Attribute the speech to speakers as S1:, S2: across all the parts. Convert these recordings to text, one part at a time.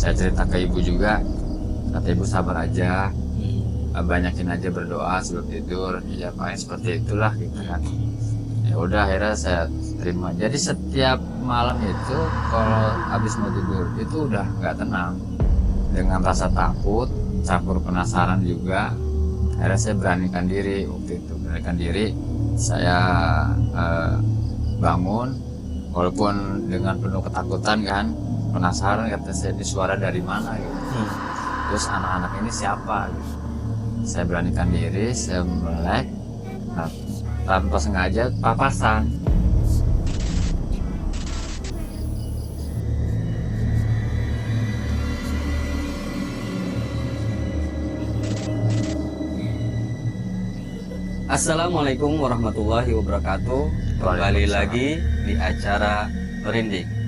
S1: Saya cerita ke ibu juga, kata ibu sabar aja, banyakin aja berdoa sebelum tidur, ya paling seperti itulah gitu kan. Ya udah akhirnya saya terima. Jadi setiap malam itu kalau habis mau tidur itu udah nggak tenang, dengan rasa takut campur penasaran juga. Akhirnya saya beranikan diri waktu itu, saya bangun walaupun dengan penuh ketakutan kan, penasaran, kata saya ini suara dari mana gitu. Terus anak-anak ini siapa gitu. Saya beranikan diri, saya melek, tanpa sengaja papasan.
S2: Assalamualaikum warahmatullahi wabarakatuh. Kembali lagi di acara Merinding.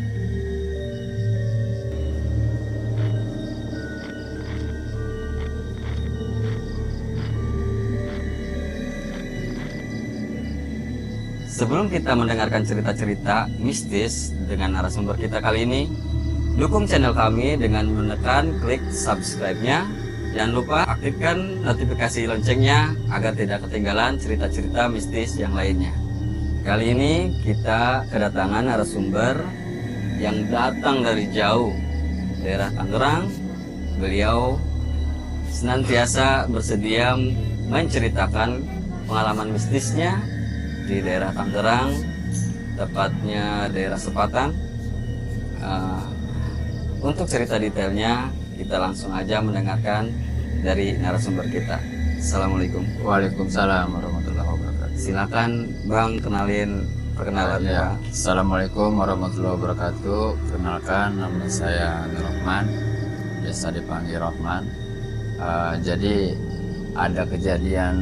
S2: Sebelum kita mendengarkan cerita-cerita mistis dengan narasumber kita kali ini, dukung channel kami dengan menekan klik subscribe-nya. Jangan lupa aktifkan notifikasi loncengnya agar tidak ketinggalan cerita-cerita mistis yang lainnya. Kali ini kita kedatangan narasumber yang datang dari jauh, daerah Tangerang. Beliau senantiasa bersedia menceritakan pengalaman mistisnya di daerah Tangerang, tepatnya daerah Sepatan. Untuk cerita detailnya, kita langsung aja mendengarkan dari narasumber kita. Assalamualaikum.
S1: Waalaikumsalam warahmatullahi wabarakatuh.
S2: Silakan Bang, perkenalan ya.
S1: Assalamualaikum warahmatullahi wabarakatuh. Kenalkan, nama saya Nur Rahman, biasa dipanggil Rahman. Jadi ada kejadian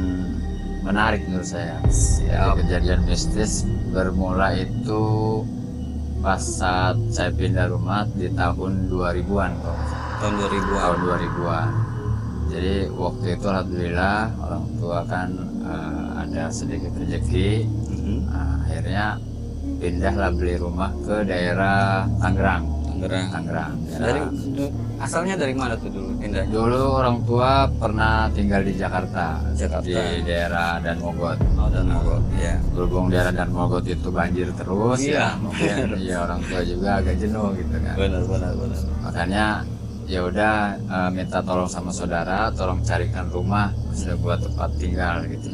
S1: menarik menurut saya. Ada kejadian mistis bermula itu pas saat saya pindah rumah di tahun 2000-an.
S2: Tahun
S1: 2000-an. Jadi waktu itu alhamdulillah orang tua kan ada sedikit rezeki. Akhirnya pindahlah beli rumah ke daerah Tangerang.
S2: Asalnya dari mana tuh dulu pindah?
S1: Dulu orang tua pernah tinggal di Jakarta. Di daerah Dan Mogot.
S2: Dan Mogot, ya.
S1: Berhubung daerah Dan Mogot itu banjir terus,
S2: iya.
S1: Ya mungkin ya orang tua juga agak jenuh gitu kan.
S2: Benar.
S1: Makanya ya udah minta tolong sama saudara, tolong carikan rumah sudah buat tempat tinggal gitu.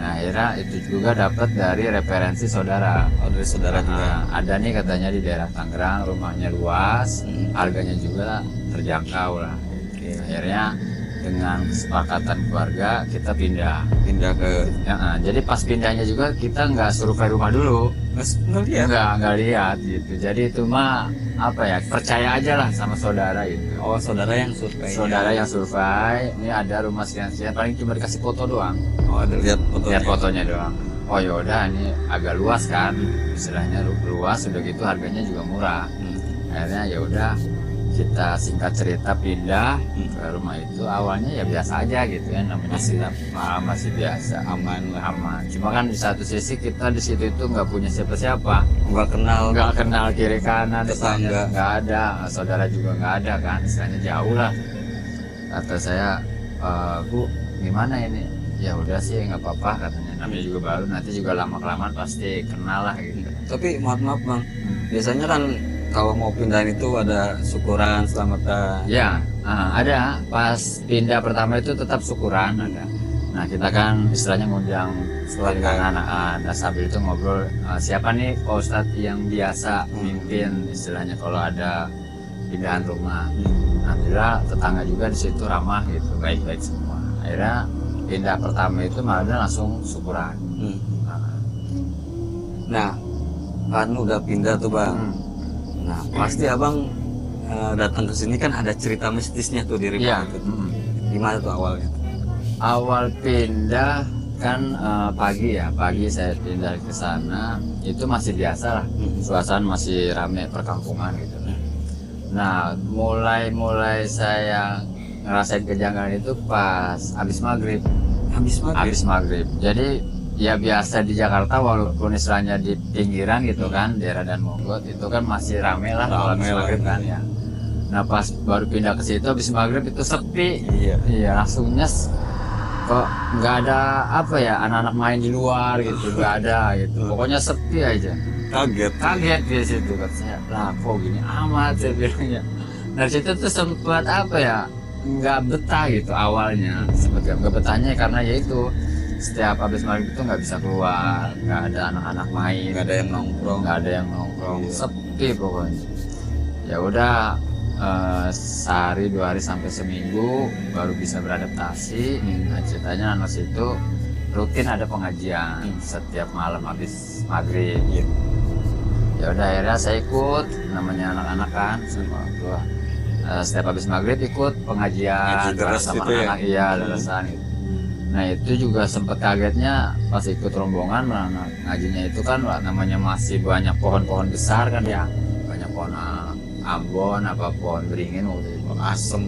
S1: Nah akhirnya itu juga dapat dari referensi saudara.
S2: Dari saudara juga.
S1: Ada nih katanya di daerah Tangerang rumahnya luas, harganya juga terjangkau lah. Akhirnya dengan kesepakatan keluarga kita pindah ke. Jadi pas pindahnya juga kita nggak survei rumah dulu. Nggak lihat gitu. Jadi itu mah apa ya, percaya aja lah sama saudara itu.
S2: Oh, saudara yang survei.
S1: Saudara yang survei, ini ada rumah sekian-sekian, paling cuma dikasih foto doang.
S2: Oh, ada lihat
S1: fotonya doang. Oh yaudah, ini agak luas kan, istilahnya luas, udah gitu harganya juga murah. Akhirnya ya udah kita singkat cerita pindah ke rumah itu. Awalnya ya biasa aja gitu ya, namanya masih biasa, aman. Cuma kan di satu sisi kita di situ itu nggak punya siapa-siapa, nggak kenal kiri kanan,
S2: tetangga
S1: nggak ada, saudara juga nggak ada kan, istilahnya jauh lah. Kata saya, Bu gimana ini? Ya udah sih nggak apa-apa katanya, namanya juga baru, nanti juga lama-kelamaan pasti kenal lah gitu.
S2: Tapi maaf Bang, biasanya kan kalau mau pindahin itu ada syukuran, selamatan.
S1: Ya, ada. Pas pindah pertama itu tetap syukuran ada. Nah kita kan istilahnya ngundang anak-anak. Nah sambil itu ngobrol, siapa nih Pak Ustadz yang biasa mimpin istilahnya kalau ada pindahan rumah. Alhamdulillah tetangga juga di situ ramah gitu, baik-baik semua. Akhirnya pindah pertama itu malah langsung syukuran.
S2: Nah kan udah pindah tuh Bang. Nah pasti Abang datang ke sini kan ada cerita mistisnya tuh di rumah itu. Gimana tuh awalnya?
S1: Awal pindah kan pagi saya pindah ke sana itu masih biasa lah, suasana masih ramai perkampungan gitu. Nah mulai saya ngerasain kejanggalan itu pas habis maghrib. Jadi ya biasa di Jakarta walaupun istilahnya di pinggiran gitu kan, daerah Dan Mogot itu kan masih rame lah kalau maghrib kan ya. Nah pas baru pindah ke situ habis maghrib itu sepi.
S2: Iya.
S1: Iya langsung nyes. Kok nggak ada apa ya anak-anak main di luar gitu, nggak ada gitu. Pokoknya sepi aja. Kaget di situ katanya. Lah kok gini amat saya bilangnya. Dari situ tuh sempat apa ya nggak betah gitu awalnya. Sempat nggak betahnya karena ya itu setiap habis maghrib itu nggak bisa keluar, nggak ada anak-anak main,
S2: Nggak ada yang nongkrong.
S1: Iya. Sepi pokoknya. Ya udah sehari 2 hari sampai seminggu baru bisa beradaptasi. Nah ceritanya anak situ rutin ada pengajian setiap malam habis maghrib. Ya udah akhirnya saya ikut, namanya anak-anak kan sama orang tua. Setiap habis maghrib ikut pengajian sama
S2: gitu
S1: anak iya darasan gitu. Nah itu juga sempat kagetnya pas ikut rombongan ngajinya itu kan namanya masih banyak pohon-pohon besar kan ya, banyak pohon ambon apa pohon beringin waktu itu, pohon asem.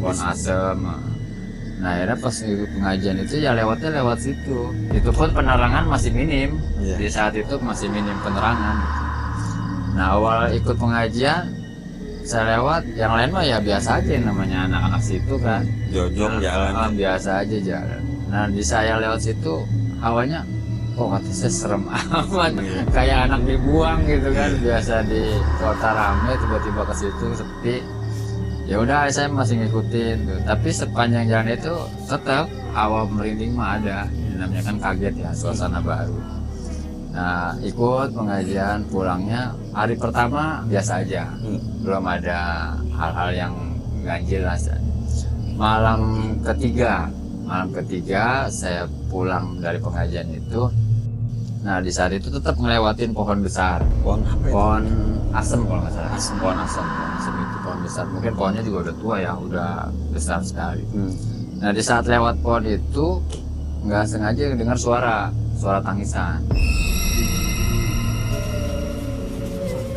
S1: Nah akhirnya pas ikut pengajian itu ya lewatnya lewat situ. Itu pun penerangan masih minim. Di saat itu masih minim penerangan. Nah awal ikut pengajian saya lewat, yang lain mah ya biasa aja namanya anak-anak situ kan.
S2: Jojong jalan.
S1: Biasa aja jalan. Nah di saya lewat situ awalnya kok kata saya serem amat, kayak anak dibuang gitu kan. Biasa di kota rame tiba-tiba ke situ sepi. Ya udah saya masih ngikutin tuh. Tapi sepanjang jalan itu tetap awal merinding mah ada. Namanya kan kaget ya, suasana baru. Nah ikut pengajian, pulangnya hari pertama biasa aja, belum ada hal-hal yang ganjil lah. Malam ketiga saya pulang dari pengajian itu. Nah di saat itu tetap ngelewatin pohon besar.
S2: Pohon apa itu?
S1: Pohon asem kalau nggak salah. Pohon asem itu pohon besar. Mungkin pohonnya juga udah tua ya, udah besar sekali. Nah di saat lewat pohon itu nggak sengaja dengar suara tangisan.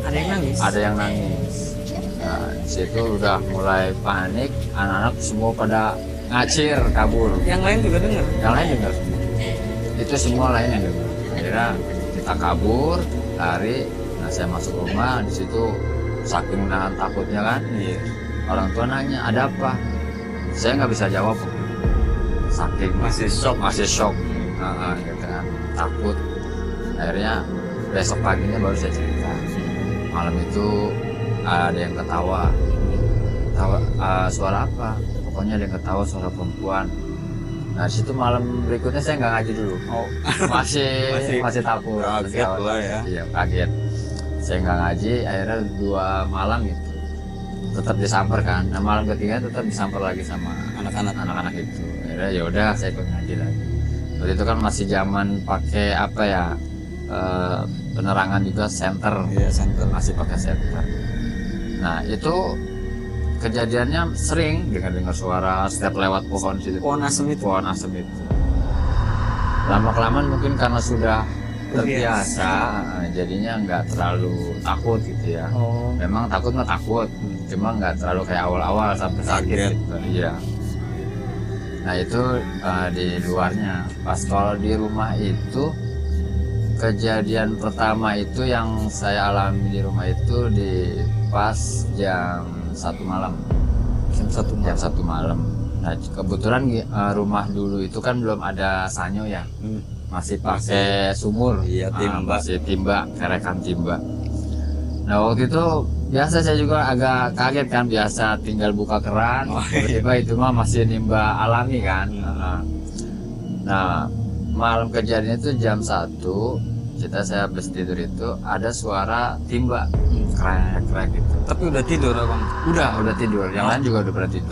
S2: Ada yang nangis?
S1: Ada yang nangis. Nah di situ udah mulai panik, anak-anak semua pada ngacir kabur.
S2: Yang lain juga dengar?
S1: Yang lain dengar semua. Itu semua lain yang dengar. Akhirnya kita kabur, lari. Nah saya masuk rumah, di situ saking nahan takutnya kan. Orang tua nanya ada apa? Saya nggak bisa jawab. Saking masih shock. Gitu kan, takut. Akhirnya besok paginya baru saya cerita. Malam itu ada yang ketawa. Suara apa? Pokoknya ada yang ketawa, suara perempuan. Nah situ malam berikutnya saya nggak ngaji dulu. Masih takut.
S2: Kaget lah ya.
S1: Iya kaget. Saya nggak ngaji. Akhirnya 2 malam gitu. Tetap disamper kan. Nah malam ketiga tetap disamper lagi sama anak-anak itu. Akhirnya ya udah saya ikut ngaji lagi. Waktu itu kan masih zaman pakai apa ya? Penerangan juga senter.
S2: Iya senter.
S1: Masih pakai senter. Nah itu kejadiannya sering dengar suara setiap lewat pohon situ. Pohon asem itu. Lama-kelamaan mungkin karena sudah terbiasa, jadinya nggak terlalu takut gitu ya. Memang takut mah takut, cuma nggak terlalu kayak awal-awal sampai sakit gitu. Iya. Nah itu di luarnya. Pas kalau di rumah itu kejadian pertama itu yang saya alami di rumah itu di pas jam 1 malam. Jam 1 malam. Nah kebetulan rumah dulu itu kan belum ada sanyo ya, masih pakai sumur.
S2: Iya, timba.
S1: Masih timba, kerekan timba. Nah waktu itu biasa saya juga agak kaget kan, biasa tinggal buka keran, tiba-tiba itu mah masih nimba alami kan. Nah malam kejadian itu jam 1, saya habis tidur itu ada suara timba, krek gitu.
S2: Tapi udah tidur abang?
S1: Udah tidur, yang lain juga udah pada tidur.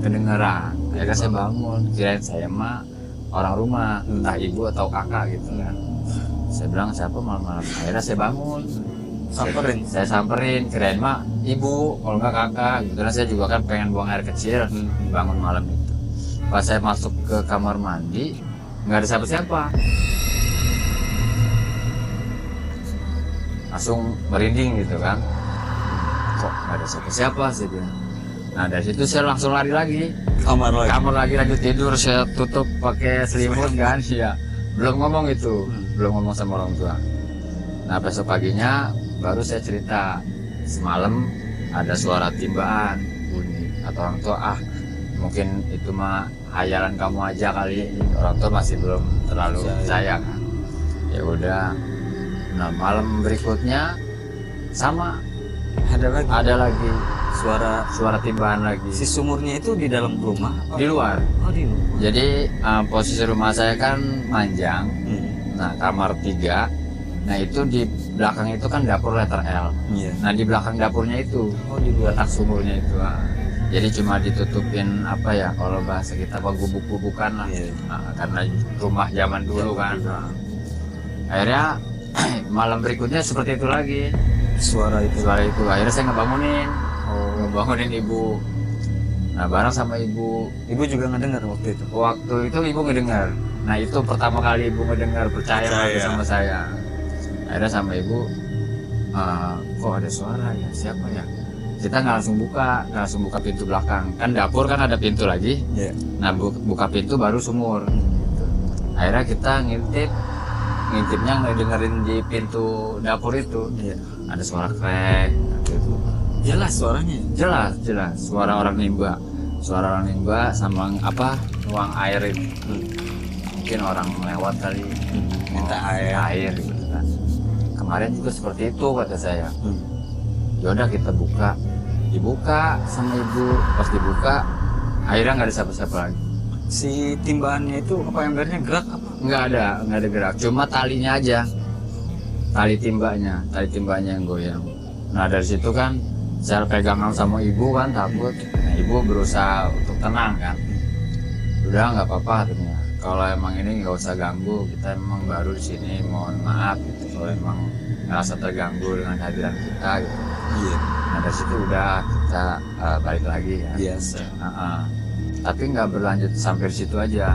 S1: Kedengeran. Akhirnya saya bangun, kirain saya mah orang rumah, entah ibu atau kakak gitu kan. Saya bilang siapa malam-malam. Akhirnya saya bangun, saya samperin, kirain mah ibu, kalau nggak kakak gitu. Karena saya juga kan pengen buang air kecil, bangun malam itu. Pas saya masuk ke kamar mandi, nggak ada siapa-siapa. Langsung merinding gitu kan, kok nggak ada siapa-siapa sih dia. Nah dari situ saya langsung lari lagi, kamar lagi lanjut tidur. Saya tutup pakai selimut kan, ya belum ngomong itu, belum ngomong sama orang tua. Nah besok paginya baru saya cerita, semalam ada suara timbaan orang tua mungkin itu mah hayalan kamu aja kali, orang tua masih belum terlalu percaya kan. Ya udah. Nah malam berikutnya sama ada lagi suara timbaan lagi.
S2: Si sumurnya itu di dalam rumah apa?
S1: Di luar.
S2: Oh di luar.
S1: Jadi posisi rumah saya kan manjang. Nah kamar 3. Nah itu di belakang itu kan dapur letter L.
S2: Iya.
S1: Nah di belakang dapurnya itu
S2: di luar.
S1: letak sumurnya itu. Jadi cuma ditutupin apa ya, kalau bahasa kita gubuk-gubukan lah.
S2: Iya.
S1: Karena rumah zaman dulu kan. Akhirnya malam berikutnya seperti itu lagi.
S2: Suara itu.
S1: Akhirnya saya ngebangunin ibu. Nah bareng sama ibu
S2: Juga ngedengar waktu itu.
S1: Ibu ngedengar. Nah itu pertama kali ibu ngedengar, percaya sama saya. Akhirnya sama ibu, kok ada suara ya, siapa ya? Kita nggak langsung buka pintu belakang. Kan dapur kan ada pintu lagi. Nah buka pintu baru sumur. Akhirnya kita ngintipnya ngedengerin di pintu dapur itu. Ada suara krek gitu.
S2: Jelas suaranya.
S1: Jelas suara orang nimba sama ruang air itu. Mungkin orang lewat kali
S2: minta
S1: air gitu kan. Kemarin juga seperti itu kata saya. Yaudah kita dibuka sama ibu. Pas dibuka akhirnya nggak ada siapa-siapa lagi.
S2: Si timbaannya itu apa, embernya gerak apa?
S1: Nggak ada gerak, cuma talinya aja, tali timbanya yang goyang. Nah dari situ kan saya pegangan sama ibu kan, takut. Nah, ibu berusaha untuk tenang kan, udah nggak apa-apa katanya, kalau emang ini nggak usah ganggu, kita emang baru di sini, mohon maaf gitu kalau emang ngerasa terganggu dengan kehadiran kita gitu. Nah dari situ udah kita balik lagi ya.
S2: Biasa.
S1: Tapi nggak berlanjut sampai di situ aja.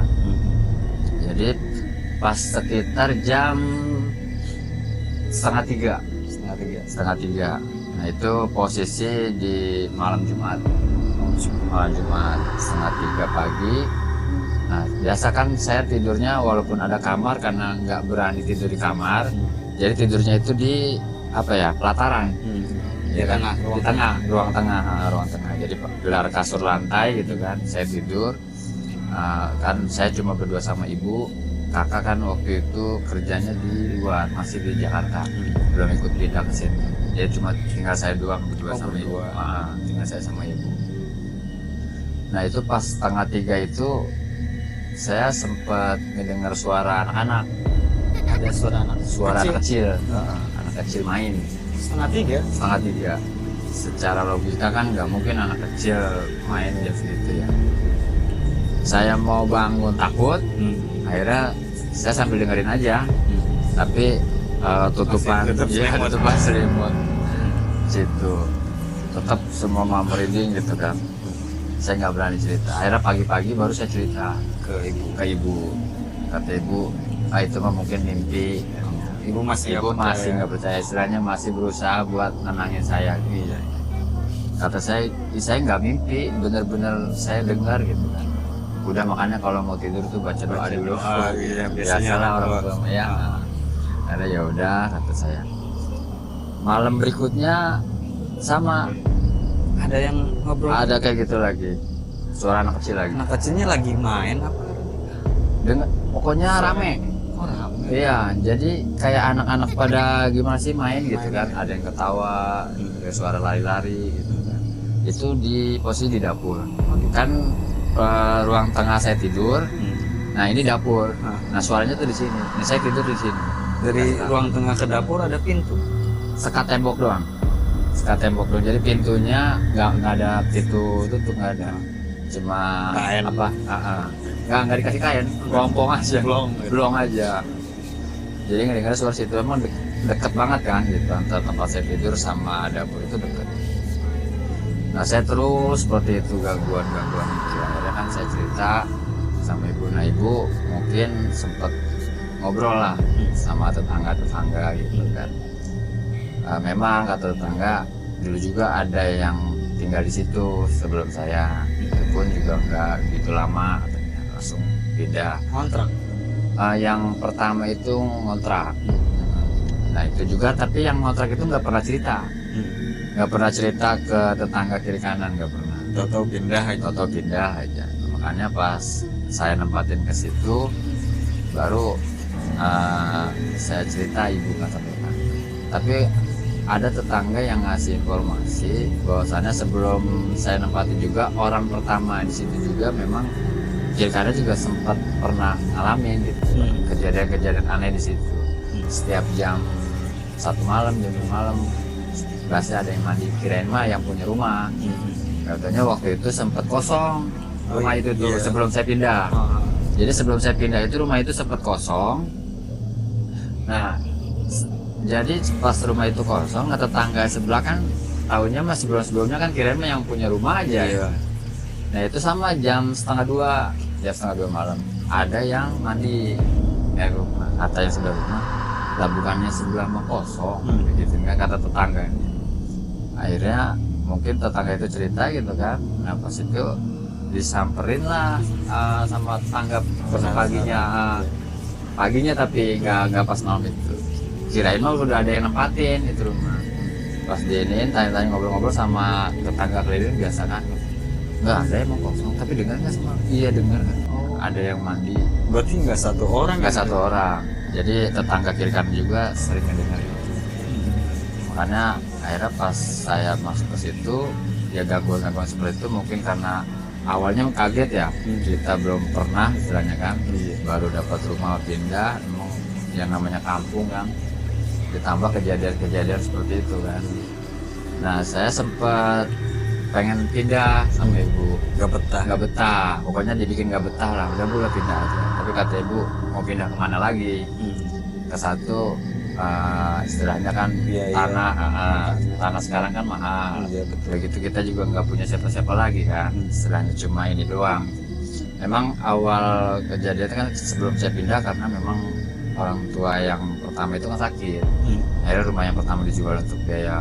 S1: Jadi pas sekitar jam setengah tiga. Nah itu posisi di malam Jumat setengah 3 pagi. Nah biasa kan saya tidurnya walaupun ada kamar, karena nggak berani tidur di kamar, jadi tidurnya itu di pelataran.
S2: Di
S1: ruang tengah. Jadi gelar kasur lantai gitu kan, saya tidur. Kan saya cuma berdua sama ibu. Kakak kan waktu itu kerjanya di luar, masih di Jakarta, belum ikut pindah ke sini. Jadi cuma tinggal saya doang berdua sama ibu. Tinggal saya sama ibu. Nah itu pas setengah 3 itu saya sempat mendengar suara anak-anak.
S2: Ada suara anak
S1: kecil. Anak kecil main.
S2: Setengah
S1: 3. Secara logika kan nggak mungkin anak kecil main jam segitu ya. Saya mau bangun takut, akhirnya saya sambil dengerin aja, tapi tutupan selimut situ tetap semua merinding gitu kan. Saya nggak berani cerita. Akhirnya pagi-pagi baru saya cerita ke ibu. Kata ibu, itu mah mungkin mimpi. Ibu masih nggak percaya, istilahnya masih berusaha buat nenangin saya. Kata saya nggak mimpi, bener-bener saya dengar gitu kan. Udah makanya kalau mau tidur tuh baca doa dulu. Biasalah orang tua ya. Ada ya udah kata saya. Malam berikutnya sama.
S2: Ada yang ngobrol.
S1: Ada kayak gitu lagi. Suara anak kecil lagi.
S2: Anak kecilnya lagi main apa?
S1: Pokoknya rame. Iya, jadi kayak anak-anak pada gimana sih main gitu kan. Ada yang ketawa, ada suara lari-lari gitu kan. Itu di posisi di dapur. Kan ruang tengah saya tidur. Nah ini dapur. Nah suaranya tuh di sini. Nah, saya tidur di sini.
S2: Dari ruang tengah ke dapur ada pintu.
S1: Sekat tembok doang. Jadi pintunya nggak ada pintu tutup, nggak ada. Cuma
S2: kain
S1: nggak dikasih kain, pelompong aja. Belum aja. Jadi ngedengar suara situ emang deket banget kan gitu, antara tempat saya tidur sama dapur itu deket. Nah saya terus seperti itu gangguan itu. Akhirnya kan saya cerita sama ibu. Nah ibu mungkin sempet ngobrol lah sama tetangga gitu kan. Memang kata tetangga dulu juga ada yang tinggal di situ sebelum saya. Itu pun juga nggak begitu lama, katanya langsung pindah.
S2: Kontrak.
S1: Yang pertama itu ngontrak. Nah itu juga, tapi yang ngontrak itu nggak pernah cerita ke tetangga kiri kanan, nggak pernah.
S2: Tahu-tahu pindah aja.
S1: Toto pindah aja. Makanya pas saya nempatin ke situ baru saya cerita ibu kata tetangga. Tapi ada tetangga yang ngasih informasi bahwasannya sebelum saya nempatin juga orang pertama di situ juga memang kiri kanan juga sempat pernah ngalamin gitu kejadian-kejadian aneh di situ. Setiap jam 1 malam, jam 2 malam pasti ada yang mandi. Kirain mah yang punya rumah. Katanya waktu itu sempat kosong rumah itu tuh sebelum saya pindah. Jadi sebelum saya pindah itu rumah itu sempat kosong. Nah, jadi pas rumah itu kosong, tetangga sebelah kan tahunya mah sebelum-sebelumnya kan kirain mah yang punya rumah aja. Nah itu sama jam 1:30 malam ada yang mandi rumah, kata yang sebelah rumah lah bukannya sebelah mah kosong gitu kan kata tetangga. Akhirnya mungkin tetangga itu cerita gitu kan. Nah pas itu disamperin lah sama tetangga paginya tapi nggak pas malam itu. Kirain mah udah ada yang nempatin itu rumah. Pas diinin tanya-tanya ngobrol-ngobrol sama tetangga keliling biasa kan. Nggak ada emang kosong, tapi dengar nggak semua? Iya dengar. Ada yang mandi.
S2: Berarti nggak satu orang?
S1: Nggak satu orang. Jadi tetangga kiri kanan juga sering mendengar itu. Makanya akhirnya pas saya masuk ke situ, ya gangguan-gangguan seperti itu mungkin karena awalnya kaget ya. Kita belum pernah istilahnya kan, baru dapat rumah pindah, yang namanya kampung kan. Ditambah kejadian-kejadian seperti itu kan. Nah saya sempat pengen pindah sama ibu, nggak betah, pokoknya dibikin nggak betah lah, udah boleh pindah aja. Tapi kata ibu mau pindah kemana lagi? Ke satu istilahnya kan tanah sekarang kan mahal. Begitu kita juga nggak punya siapa-siapa lagi kan, istilahnya cuma ini doang. Memang awal kejadian kan sebelum saya pindah karena memang orang tua yang pertama itu kan sakit. Akhirnya rumah yang pertama dijual untuk biaya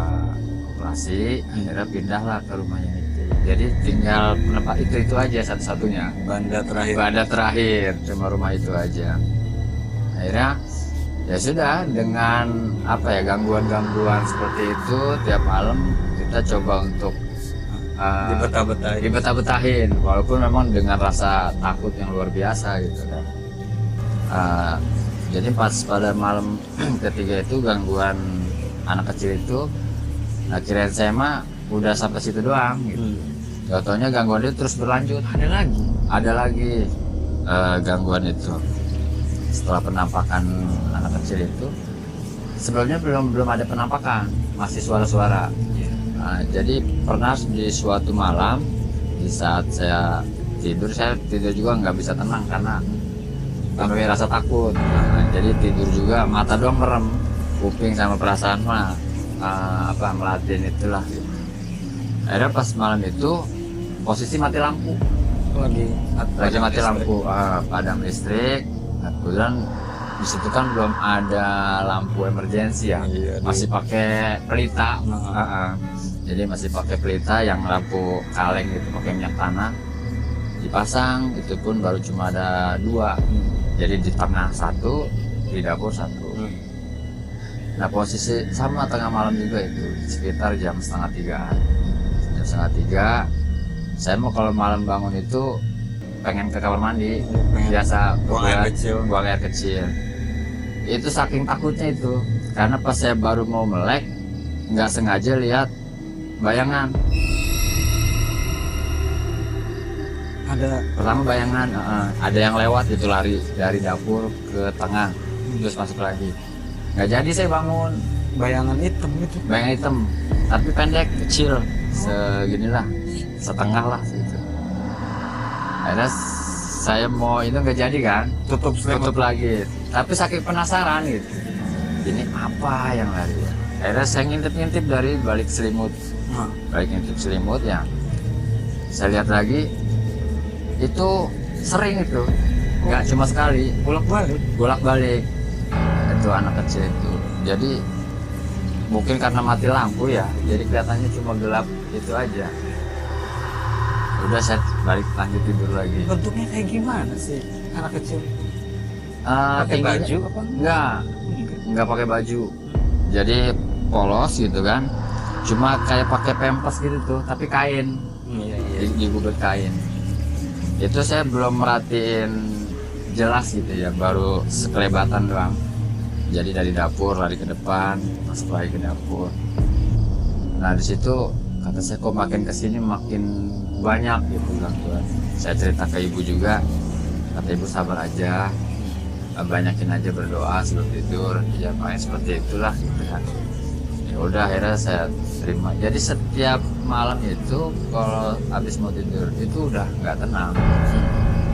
S1: operasi, akhirnya pindahlah ke rumah yang itu. Jadi tinggal tempat itu aja satu-satunya. Banda terakhir cuma rumah itu aja. Akhirnya ya sudah dengan gangguan-gangguan seperti itu tiap malam kita coba untuk dibetah-betahin walaupun memang dengan rasa takut yang luar biasa gitu kan. Jadi pas pada malam ketiga itu gangguan anak kecil itu, nah kirain saya mah udah sampai situ doang gitu. Contohnya gangguan itu terus berlanjut, ada lagi gangguan itu. Setelah penampakan anak kecil itu, sebelumnya belum ada penampakan, masih suara-suara. Jadi pernah di suatu malam di saat saya tidur juga nggak bisa tenang karena sampai rasa takut. Jadi tidur juga mata doang merem, kuping sama perasaan mah melatin itulah gitu. Akhirnya pas malam itu posisi mati lampu, lagi mati lampu, padam listrik. Kebetulan di situ kan belum ada lampu emergensi ya, masih pakai pelita. Jadi masih pakai pelita yang lampu kaleng gitu, pakai minyak tanah dipasang. Itu pun baru cuma ada 2. Jadi di tengah 1, di dapur 1. Nah posisi sama tengah malam juga itu, sekitar jam 2:30. Jam 2:30, saya mau kalau malam bangun itu pengen ke kamar mandi, biasa buang air kecil. Itu saking takutnya itu, karena pas saya baru mau melek, nggak sengaja lihat bayangan. Pertama bayangan, ada yang lewat itu lari dari dapur ke tengah, terus masuk lagi. Nggak jadi saya bangun.
S2: Bayangan hitam, tapi pendek, kecil, seginilah, setengah lah gitu. Akhirnya saya mau itu nggak jadi kan, tutup lagi. Tapi saking penasaran gitu, ini apa yang lari ya? Akhirnya saya ngintip dari balik selimut, ya. Saya lihat lagi. Itu sering itu, nggak cuma sekali, bolak-balik itu anak kecil itu. Jadi mungkin karena mati lampu ya, jadi kelihatannya cuma gelap itu aja. Udah saya lanjut tidur lagi. Bentuknya kayak gimana sih anak kecil?
S1: Pakai baju apa? Nggak pakai baju. Jadi polos gitu kan, cuma kayak pakai pempes gitu tuh, tapi kain. ibu berkain. Itu saya belum merhatiin jelas gitu ya, baru sekelebatan doang. Jadi dari dapur lari ke depan, masuk lagi ke dapur. Nah di situ kata saya kok makin kesini makin banyak gitu gangguan. Saya cerita ke ibu juga, kata ibu sabar aja, banyakin aja berdoa sebelum tidur, ya paling seperti itulah gitu kan. Ya udah akhirnya saya terima. Jadi setiap malam itu kalau habis mau tidur itu udah nggak tenang.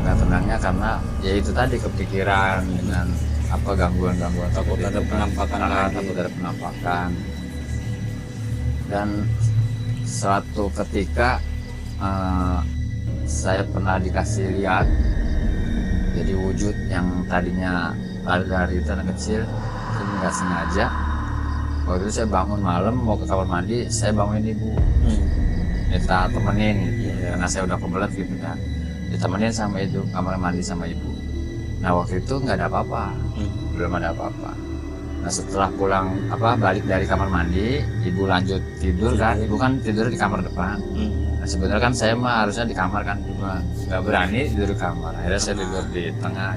S1: Nggak tenangnya karena ya itu tadi kepikiran dengan apa gangguan-gangguan,
S2: Takut ada penampakan lagi.
S1: takut ada penampakan. Dan suatu ketika saya pernah dikasih lihat, jadi wujud yang tadinya lari-lari itu anak kecil, itu nggak sengaja. Waktu itu saya bangun malam mau ke kamar mandi, saya bangunin ibu, minta temenin gitu, karena saya udah kebelet gitu kan, ditemenin sama itu kamar mandi sama ibu. Nah waktu itu nggak ada apa-apa, belum ada apa-apa. Nah setelah pulang balik dari kamar mandi, ibu lanjut tidur kan, ibu kan tidur di kamar depan. Nah sebenarnya kan saya mah harusnya di kamar kan, cuma nggak berani tidur di kamar. Akhirnya saya tidur di tengah.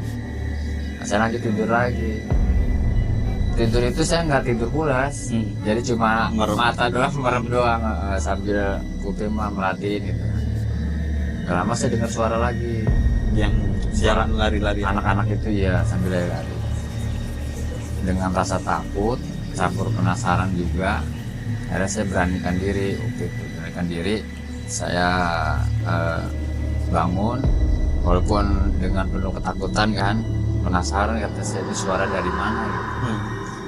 S1: Nah, saya lanjut tidur lagi. Tidur itu saya nggak tidur pulas, jadi cuma mata doang, merem doang, sambil kuping mah merhatiin gitu. Gak lama saya dengar suara lagi,
S2: Yang siaran lari-lari.
S1: anak-anak itu ya sambil lari-lari. Dengan rasa takut, campur penasaran juga, akhirnya saya beranikan diri. Beranikan diri, saya bangun, walaupun dengan penuh ketakutan kan, penasaran kata saya ini suara dari mana gitu.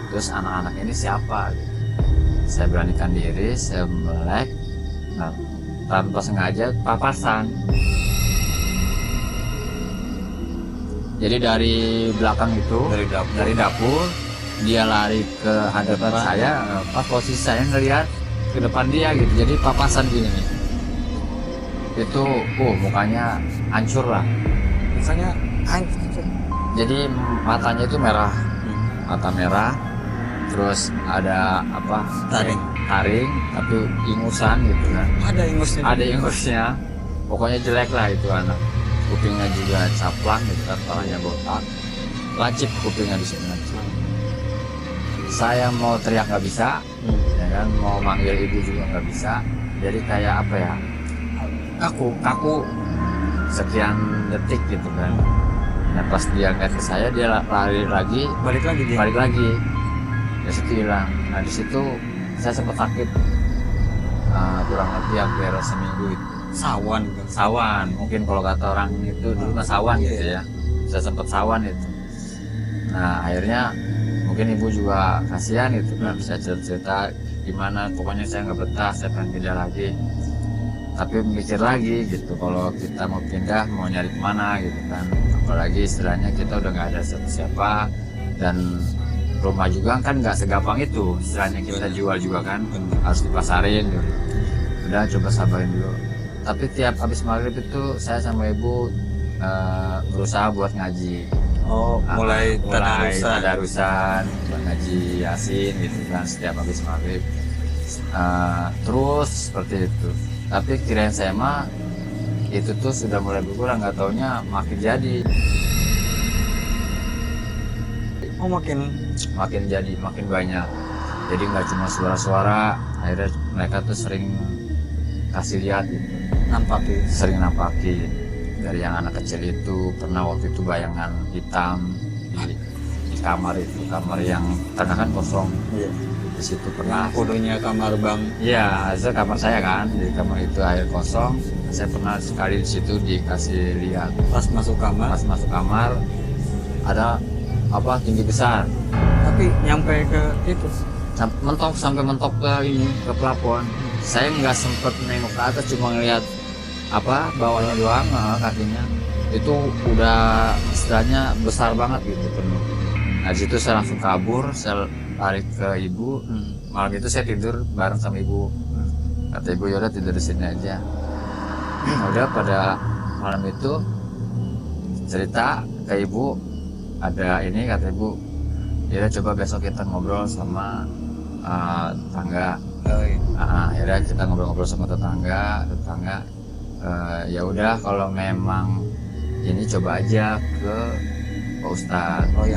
S1: Terus anak-anak ini siapa gitu. Saya beranikan diri, saya melek, nah, tanpa sengaja papasan. Jadi dari belakang itu, dari dapur dia lari ke hadapan saya, pas posisi saya ngelihat ke depan dia gitu, jadi papasan gini nih. Itu mukanya hancur lah,
S2: Misalnya hancur.
S1: jadi matanya itu merah, mata merah, terus ada taring tapi ingusan gitu kan, ada ingusnya, pokoknya jelek lah itu anak. Kupingnya juga caplang gitu kan, kepalanya botak, lancip kupingnya di sini. Saya mau teriak nggak bisa, ya kan, mau manggil ibu juga nggak bisa. Jadi kayak kaku sekian detik gitu kan. Nah pas dia ngeliat ke saya, dia lari lagi, balik lagi. Ya situ hilang. Nah di situ saya sempat sakit, kurang lebih hampir seminggu itu. Sawan, mungkin kalau kata orang itu dulu mah sawan gitu ya. Saya sempat sawan itu. Nah akhirnya mungkin ibu juga kasihan gitu kan, saya cerita gimana, pokoknya saya nggak betah, saya pengen pindah lagi. Tapi mikir lagi gitu, kalau kita mau pindah mau nyari kemana gitu kan, apalagi istilahnya kita udah nggak ada siapa-siapa, dan rumah juga kan nggak segampang itu istilahnya kita jual juga kan, harus dipasarin gitu. Udah coba sabarin dulu. Tapi tiap habis maghrib itu saya sama ibu berusaha buat ngaji.
S2: Mulai
S1: tadarusan, buat ngaji Yasin gitu kan setiap habis maghrib. Terus seperti itu. Tapi kirain saya mah itu tuh sudah mulai berkurang, nggak taunya makin jadi. Makin banyak. Jadi nggak cuma suara-suara, akhirnya mereka tuh sering kasih lihat gitu. Sering nampaki. Dari yang anak kecil itu pernah waktu itu bayangan hitam di kamar itu, kamar yang tengah kan kosong. Di situ pernah.
S2: Kodenya kamar bang.
S1: Iya, itu kamar saya kan, di kamar itu air kosong. Saya pernah sekali di situ dikasih lihat.
S2: Pas masuk kamar
S1: ada tinggi besar.
S2: Tapi nyampe ke itu.
S1: Sampai mentok ke plafon. Saya nggak sempet nengok ke atas, cuma ngeliat bawahnya doang, kakinya itu udah istilahnya besar banget gitu, penuh. Nah di situ saya langsung kabur, saya lari ke ibu. Malam itu saya tidur bareng sama ibu. Kata ibu, yaudah tidur di sini aja. Udah pada malam itu cerita ke ibu, ada ini, kata ibu, yaudah coba besok kita ngobrol sama tetangga. Akhirnya kita ngobrol-ngobrol sama tetangga. Ya udah kalau memang ini coba aja ke Pak Ustadz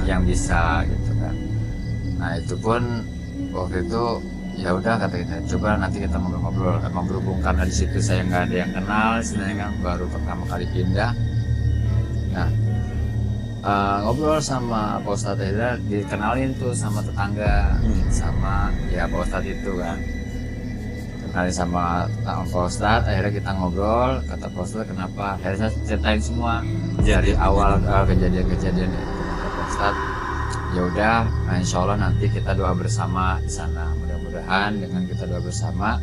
S1: yang bisa gitu kan. Nah itu pun waktu itu ya udah kata kita coba nanti kita ngobrol-ngobrol. Emang berhubung karena di situ saya nggak ada yang kenal sebenarnya kan, baru pertama kali pindah. Nah ngobrol sama Pak Ustadz Hendra, dikenalin tuh sama tetangga, sama ya Pak Ustadz itu kan, kenalin sama Pak Ustadz. Akhirnya kita ngobrol, kata Pak Ustadz kenapa, akhirnya saya ceritain semua dari awal kejadian-kejadian itu. Kata Pak Ustadz ya udah, insya Allah nanti kita doa bersama di sana, mudah-mudahan dengan kita doa bersama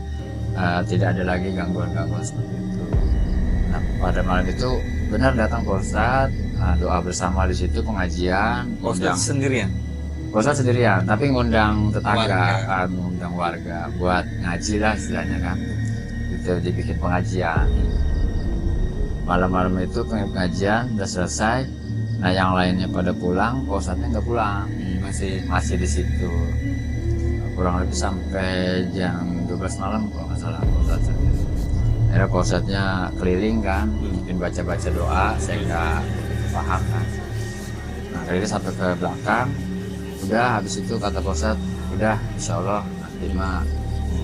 S1: tidak ada lagi gangguan-gangguan seperti itu. Nah pada malam itu benar datang Pak Ustadz, doa bersama di situ, pengajian.
S2: Ustadz sendirian?
S1: Ustadz sendirian, tapi ngundang tetangga, ngundang warga buat ngaji lah istilahnya kan. Itu dibikin pengajian. Malam-malam itu pengajian udah selesai. Nah yang lainnya pada pulang, Pak Ustadznya nggak pulang, masih di situ. Kurang lebih sampai jam 12 malam kalau nggak salah Pak Ustadz sendiri. Akhirnya Pak Ustadznya keliling kan, bikin baca-baca doa, saya nggak paham kan. Nah keliling sampai ke belakang. Udah habis itu kata Pak Ustadz, udah insya Allah nanti mah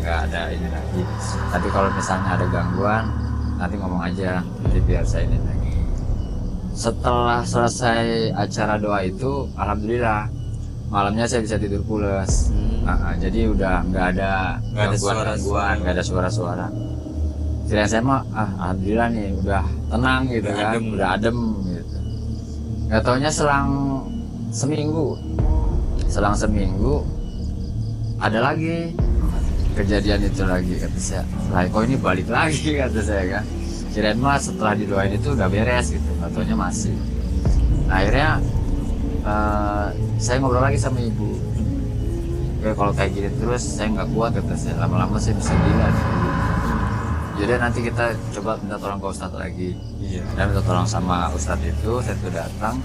S1: nggak ada ini lagi. Tapi kalau misalnya ada gangguan nanti ngomong aja, nanti biar saya ini lagi. Setelah selesai acara doa itu, alhamdulillah malamnya saya bisa tidur pulas. Jadi udah nggak ada gangguan, nggak ada suara-suara. Kira saya mah alhamdulillah nih udah tenang gitu kan, udah adem gitu. Nggak taunya selang seminggu ada lagi kejadian itu lagi, kata saya. Lah kok ini balik lagi, kata saya kan. Kirain mah setelah didoain itu udah beres gitu, nggak taunya masih. Nah, akhirnya saya ngobrol lagi sama ibu. Oke, kalau kayak gini terus saya nggak kuat, kata saya. Lama-lama saya bisa gila nih. Jadi nanti kita coba minta tolong ke Ustadz lagi.
S2: Iya.
S1: Dan minta tolong sama Ustadz itu, saya tuh datang.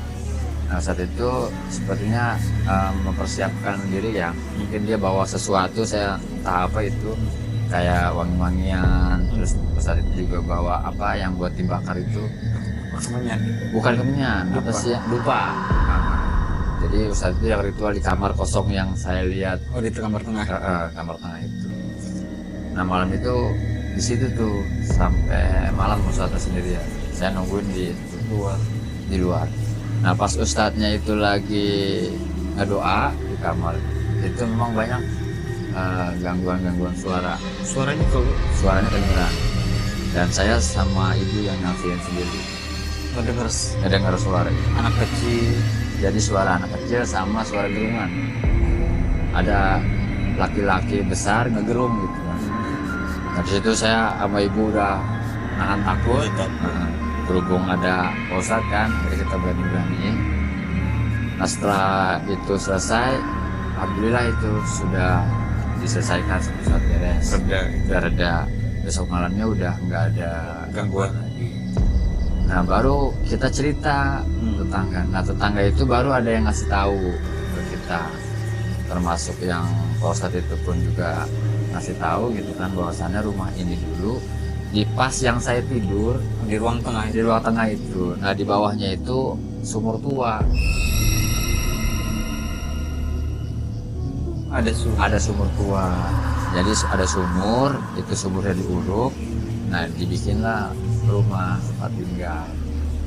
S1: Nah saat itu sepertinya mempersiapkan diri ya, mungkin dia bawa sesuatu, saya entah apa itu, kayak wangi-wangian. Terus saat itu juga bawa apa yang buat dibakar itu, bukan kemenyan, apa sih ya, lupa. Jadi Ustadz itu yang ritual di kamar kosong yang saya lihat.
S2: Oh di kamar tengah?
S1: Kamar tengah itu. Nah malam itu di situ tuh sampai malam Ustadz sendirian, saya nungguin di luar. Nah pas Ustadznya itu lagi ngedoa di kamar, itu memang banyak gangguan suara.
S2: Suaranya
S1: kedengeran. Dan saya sama ibu yang nyaksiin sendiri ngedenger suara itu.
S2: Anak kecil.
S1: Jadi suara anak kecil sama suara gerungan. Ada laki-laki besar ngegerung gitu kan. Nah disitu saya sama ibu udah nahan takut. Berhubung ada Pak Ustadz kan, jadi kita berani-berani. Nah setelah itu selesai, alhamdulillah itu sudah diselesaikan, sudah beres, udah reda. Besok malamnya udah nggak ada
S2: gangguan
S1: lagi. Nah baru kita cerita tetangga. Nah tetangga itu baru ada yang ngasih tahu ke kita, termasuk yang Pak Ustadz itu pun juga ngasih tahu gitu kan, bahwasannya rumah ini dulu di pas yang saya tidur
S2: di ruang tengah
S1: itu. Nah di bawahnya itu sumur tua. Ada sumur tua. Jadi ada sumur, itu sumurnya diuruk. Nah dibikinlah rumah tempat tinggal.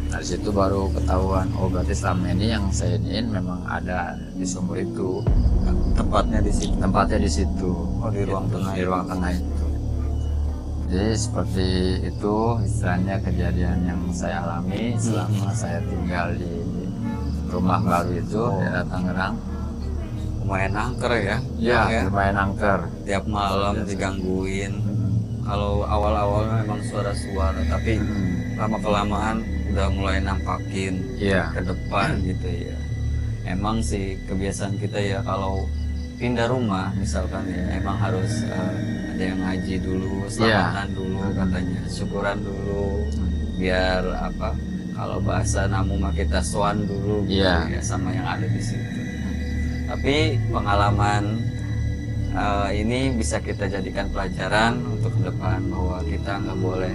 S1: Nah di situ baru ketahuan, oh berarti selama ini yang saya iniin memang ada di sumur itu. Tempatnya di situ.
S2: Oh di ruang tengah.
S1: Di ruang tengah itu. Jadi seperti itu istilahnya kejadian yang saya alami selama saya tinggal di rumah baru itu di daerah Tangerang.
S2: Lumayan angker ya?
S1: Ya, lumayan angker.
S2: Tiap malam digangguin. Kalau awal-awal memang suara-suara, tapi lama-kelamaan udah mulai nampakin ke depan gitu ya. Emang sih kebiasaan kita ya kalau pindah rumah misalkan ya, emang harus ada yang ngaji dulu, selamatan dulu katanya, syukuran dulu, biar apa, kalau bahasa namu mah kita soan dulu gitu ya sama yang ada di situ. Tapi pengalaman ini bisa kita jadikan pelajaran untuk ke depan, bahwa kita nggak boleh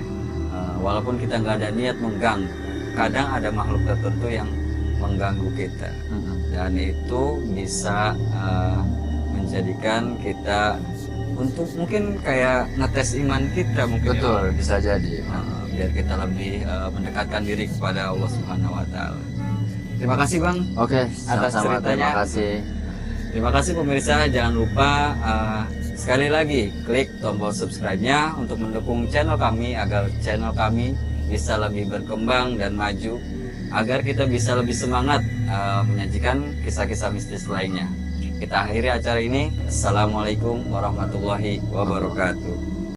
S2: walaupun kita nggak ada niat mengganggu, kadang ada makhluk tertentu yang mengganggu kita, dan itu bisa menjadikan kita untuk mungkin kayak ngetes iman kita mungkin.
S1: Betul, bisa jadi.
S2: Biar kita lebih mendekatkan diri kepada Allah Subhanahu wa taala. Terima kasih Bang.
S1: Oke,
S2: Atas
S1: sama-sama,
S2: ceritanya.
S1: terima kasih.
S2: Terima kasih pemirsa, jangan lupa sekali lagi klik tombol subscribe-nya untuk mendukung channel kami agar channel kami bisa lebih berkembang dan maju, agar kita bisa lebih semangat menyajikan kisah-kisah mistis lainnya. Kita akhiri acara ini. Assalamualaikum warahmatullahi wabarakatuh.